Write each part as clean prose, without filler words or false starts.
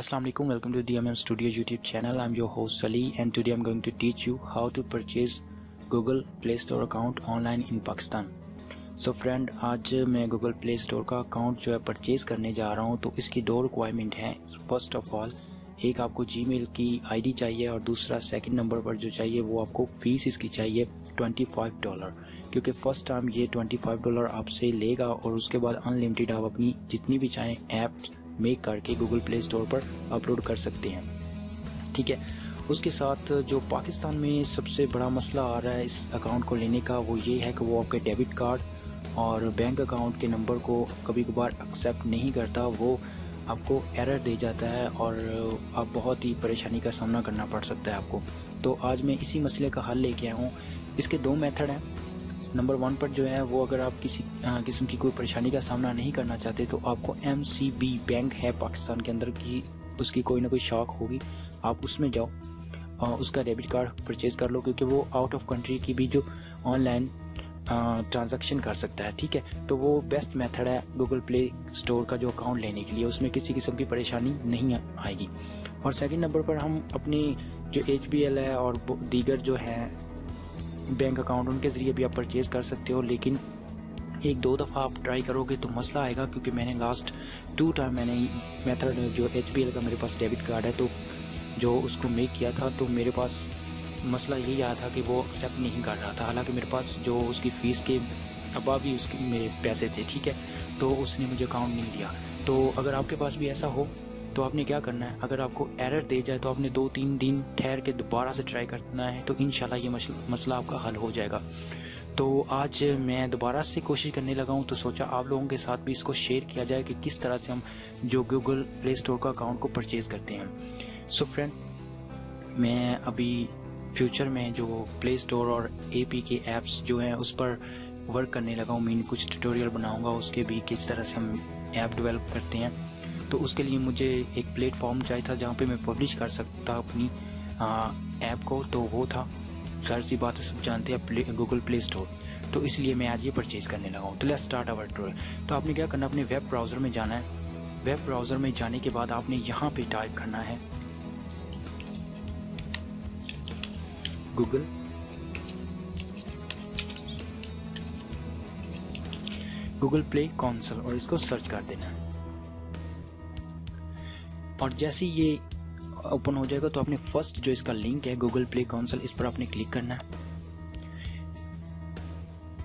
Assalamualaikum, welcome to DMM Studio YouTube channel. I'm your host Ali and today I'm going to teach you how to purchase Google Play Store account online in Pakistan. So friend, आज मैं Google Play Store का account जो है purchase करने जा रहा हूँ। तो इसकी दो रिक्वायरमेंट हैं। फर्स्ट ऑफ ऑल, एक आपको जीमेल की आईडी चाहिए और दूसरा सेकंड नंबर पर जो चाहिए वो आपको फीस इसकी चाहिए $25, क्योंकि फर्स्ट टाइम ये $25 आपसे लेगा और उसके बाद अनलिमिटेड आप अपनी जितनी भी चाहें ऐप मेक करके गूगल प्ले स्टोर पर अपलोड कर सकते हैं। ठीक है, उसके साथ जो पाकिस्तान में सबसे बड़ा मसला आ रहा है इस अकाउंट को लेने का वो ये है कि वो आपके डेबिट कार्ड और बैंक अकाउंट के नंबर को कभी कभार एक्सेप्ट नहीं करता, वो आपको एरर दे जाता है और आप बहुत ही परेशानी का सामना करना पड़ सकता है आपको। तो आज मैं इसी मसले का हल लेके आया हूँ। इसके दो मेथड हैं। नंबर 1 पर जो है वो अगर आप किसी किस्म की कोई परेशानी का सामना नहीं करना चाहते तो आपको MCB बैंक है पाकिस्तान के अंदर की, उसकी कोई ना कोई शाख होगी, आप उसमें जाओ और उसका डेबिट कार्ड परचेज कर लो, क्योंकि वो आउट ऑफ कंट्री की भी जो ऑनलाइन ट्रांजैक्शन कर सकता है। ठीक है, तो वो बेस्ट मेथड है गूगल प्ले स्टोर का जो अकाउंट लेने के लिए, उसमें किसी किस्म की परेशानी नहीं आएगी। और सेकंड नंबर पर हम अपनी जो HBL है और दीगर जो है बैंक अकाउंट, उनके ज़रिए भी आप परचेज़ कर सकते हो, लेकिन एक दो दफ़ा आप ट्राई करोगे तो मसला आएगा, क्योंकि मैंने लास्ट 2 टाइम मैंने मेथड जो HBL का मेरे पास डेबिट कार्ड है तो जो उसको मेक किया था तो मेरे पास मसला यही आया था कि वो एक्सेप्ट नहीं कर रहा था, हालांकि मेरे पास जो उसकी फ़ीस के अबाव भी उसके मेरे पैसे थे। ठीक है, तो उसने मुझे अकाउंट नहीं दिया। तो अगर आपके पास भी ऐसा हो तो आपने क्या करना है, अगर आपको एरर दे जाए तो आपने 2-3 दिन ठहर के दोबारा से ट्राई करना है, तो इंशाल्लाह ये मसला आपका हल हो जाएगा। तो आज मैं दोबारा से कोशिश करने लगा हूँ, तो सोचा आप लोगों के साथ भी इसको शेयर किया जाए कि किस तरह से हम जो गूगल प्ले स्टोर का अकाउंट को परचेज़ करते हैं। सो फ्रेंड, मैं अभी फ्यूचर में जो प्ले स्टोर और AP के ऐप्स जो हैं उस पर वर्क करने लगा हूँ। मैं कुछ ट्यूटोरियल बनाऊँगा उसके भी, किस तरह से हम ऐप डेवलप करते हैं। तो उसके लिए मुझे एक प्लेटफॉर्म चाहिए था जहाँ पे मैं पब्लिश कर सकता अपनी ऐप को, तो वो था, जाहिर सी बात है सब जानते हैं, गूगल प्ले स्टोर। तो इसलिए मैं आज ये परचेज करने लगा हूँ। तो लेट्स स्टार्ट आवर ट्यूटोरियल। तो आपने क्या करना, अपने वेब ब्राउज़र में जाना है। वेब ब्राउज़र में जाने के बाद आपने यहाँ पे टाइप करना है गूगल प्ले कंसोल और इसको सर्च कर देना है। और जैसे ये ओपन हो जाएगा तो आपने फर्स्ट जो इसका लिंक है गूगल प्ले कंसोल, इस पर आपने क्लिक करना है।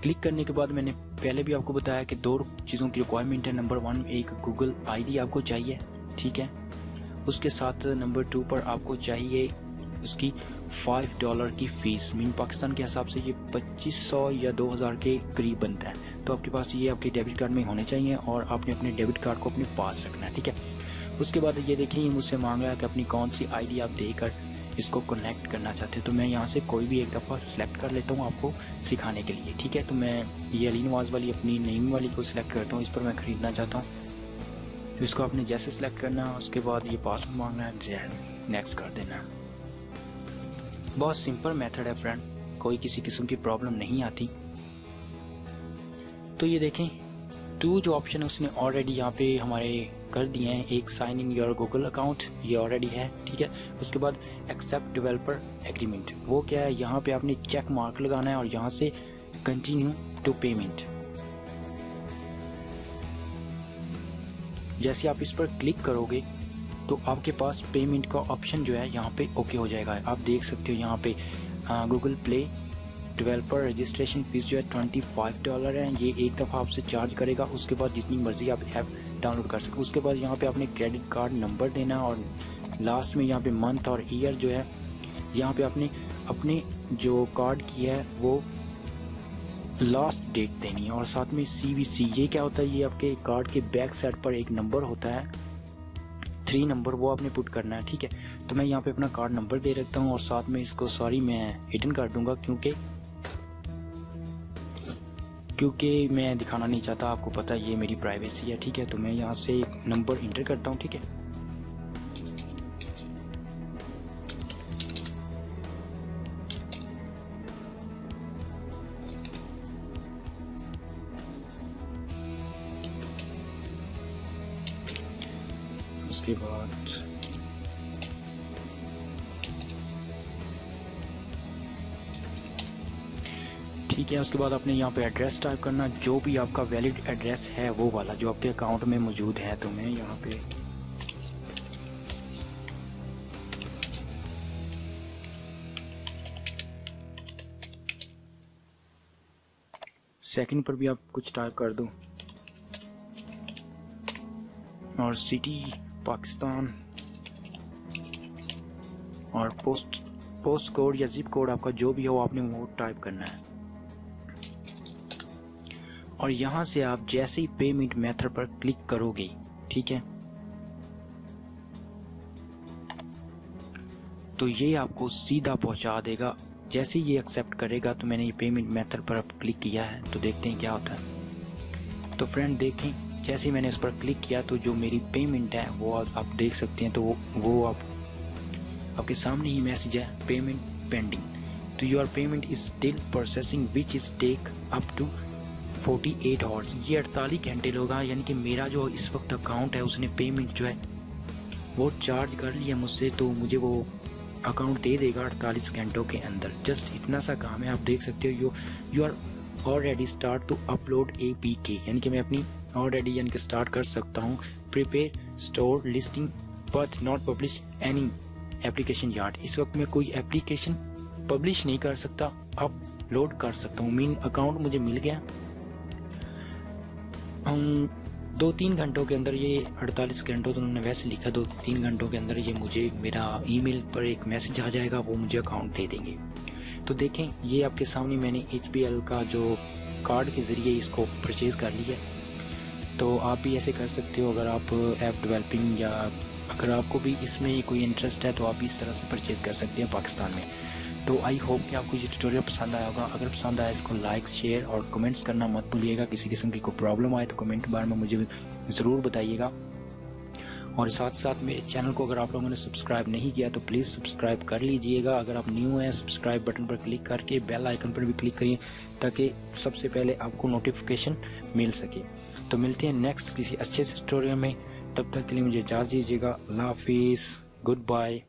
क्लिक करने के बाद मैंने पहले भी आपको बताया कि 2 चीज़ों की रिक्वायरमेंट है। नंबर 1, एक गूगल ID आपको चाहिए। ठीक है, उसके साथ नंबर 2 पर आपको चाहिए उसकी $5 की फ़ीस। मीन पाकिस्तान के हिसाब से ये 2500 या 2000 के करीब बनता है। तो आपके पास ये आपके डेबिट कार्ड में होने चाहिए और आपने अपने डेबिट कार्ड को अपने पास रखना है। ठीक है, उसके बाद ये देखिए मुझसे मांग रहा है कि अपनी कौन सी ID आप देकर इसको कनेक्ट करना चाहते हैं। तो मैं यहाँ से कोई भी एक दफ़ा सिलेक्ट कर लेता हूँ आपको सिखाने के लिए। ठीक है, तो मैं ये अली नवाज़ वाली अपनी नईम वाली को सिलेक्ट करता हूँ, इस पर मैं ख़रीदना चाहता हूँ। तो इसको आपने जैसे सिलेक्ट करना है, उसके बाद ये पासवर्ड मांगना है, नेक्स्ट कर देना है। बहुत सिंपल मेथड है फ्रेंड, कोई किसी किस्म की प्रॉब्लम नहीं आती। तो ये देखें 2 जो ऑप्शन है उसने ऑलरेडी यहाँ पे हमारे कर दिए हैं। एक sign in your Google account, ये ऑलरेडी है। ठीक है, उसके बाद एक्सेप्ट डेवलपर एग्रीमेंट, वो क्या है, यहाँ पे आपने चेक मार्क लगाना है और यहाँ से कंटिन्यू टू पेमेंट। जैसे आप इस पर क्लिक करोगे तो आपके पास पेमेंट का ऑप्शन जो है यहाँ पे ओके हो जाएगा। आप देख सकते हो यहाँ पे Google play developer registration fees जो है $25 है। ये एक दफ़ा आपसे चार्ज करेगा, उसके बाद जितनी मर्जी आप ऐप डाउनलोड कर सकते। उसके बाद यहाँ पे आपने क्रेडिट कार्ड नंबर देना और लास्ट में यहाँ पे मंथ और ईयर जो है यहाँ पे आपने अपने जो कार्ड की है वो लास्ट डेट देनी है और साथ में CVC। ये क्या होता है, ये आपके कार्ड के बैक साइड पर एक नंबर होता है 3 नंबर, वो आपने पुट करना है। ठीक है, तो मैं यहाँ पे अपना कार्ड नंबर दे रखता हूँ और साथ में इसको सॉरी मैं हिडन कर दूंगा क्योंकि मैं दिखाना नहीं चाहता, आपको पता है ये मेरी प्राइवेसी है। ठीक है, तो मैं यहाँ से नंबर इंटर करता हूँ। ठीक है, उसके बाद ठीक है। उसके बाद आपने यहाँ पे एड्रेस टाइप करना, जो भी आपका वैलिड एड्रेस है वो वाला जो आपके अकाउंट में मौजूद है। तो मैं यहाँ पे सेकंड पर भी आप कुछ टाइप कर दो और सिटी पाकिस्तान और पोस्ट कोड या जिप कोड आपका जो भी हो आपने वो टाइप करना है। और यहाँ से आप जैसे ही पेमेंट मेथड पर क्लिक करोगे, ठीक है, तो ये आपको सीधा पहुंचा देगा। जैसे ही ये एक्सेप्ट करेगा, तो मैंने ये पेमेंट मेथड पर अब क्लिक किया है, तो देखते हैं क्या होता है। तो फ्रेंड देखें, जैसे ही मैंने इस पर क्लिक किया तो जो मेरी पेमेंट है वो आप देख सकते हैं। तो वो आपके सामने ही मैसेज है, पेमेंट पेंडिंग। तो your payment is still processing which is take up to 48 hours. ये 48 घंटे होगा, यानी कि मेरा जो इस वक्त अकाउंट है उसने पेमेंट जो है वो चार्ज कर लिया मुझसे, तो मुझे वो अकाउंट दे देगा 48 घंटों के अंदर। जस्ट इतना सा काम है। आप देख सकते हो you are already start to upload APK, यानी कि मैं अपनी ऑलरेडी यानी कि स्टार्ट कर सकता हूँ। Prepare store listing but not publish any application yard. इस वक्त मैं कोई एप्लीकेशन पब्लिश नहीं कर सकता, अपलोड कर सकता हूँ। मीन अकाउंट मुझे मिल गया। 2-3 घंटों के अंदर, ये 48 घंटों तो उन्होंने वैसे लिखा, 2-3 घंटों के अंदर ये मुझे मेरा ईमेल पर एक मैसेज आ जाएगा, वो मुझे अकाउंट दे देंगे। तो देखें, ये आपके सामने मैंने HBL का जो कार्ड के ज़रिए इसको परचेज़ कर लिया। तो आप भी ऐसे कर सकते हो। अगर आप ऐप डेवलपिंग या अगर आपको भी इसमें कोई इंटरेस्ट है तो आप भी इस तरह से परचेज़ कर सकते हैं पाकिस्तान में। तो आई होप कि आपको ये ट्यूटोरियल पसंद आया होगा। अगर पसंद आया इसको लाइक, शेयर और कमेंट्स करना मत भूलिएगा। किसी किस्म की कोई प्रॉब्लम आए तो कमेंट बार में मुझे ज़रूर बताइएगा। और साथ साथ मेरे चैनल को अगर आप लोगों ने सब्सक्राइब नहीं किया तो प्लीज़ सब्सक्राइब कर लीजिएगा। अगर आप न्यू हैं, सब्सक्राइब बटन पर क्लिक करके बेल आइकन पर भी क्लिक करिए ताकि सबसे पहले आपको नोटिफिकेशन मिल सके। तो मिलते हैं नेक्स्ट किसी अच्छे से ट्यूटोरियल में। तब तक के लिए मुझे इजाज़त दीजिएगा। अल्लाह हाफिज़, गुड बाय।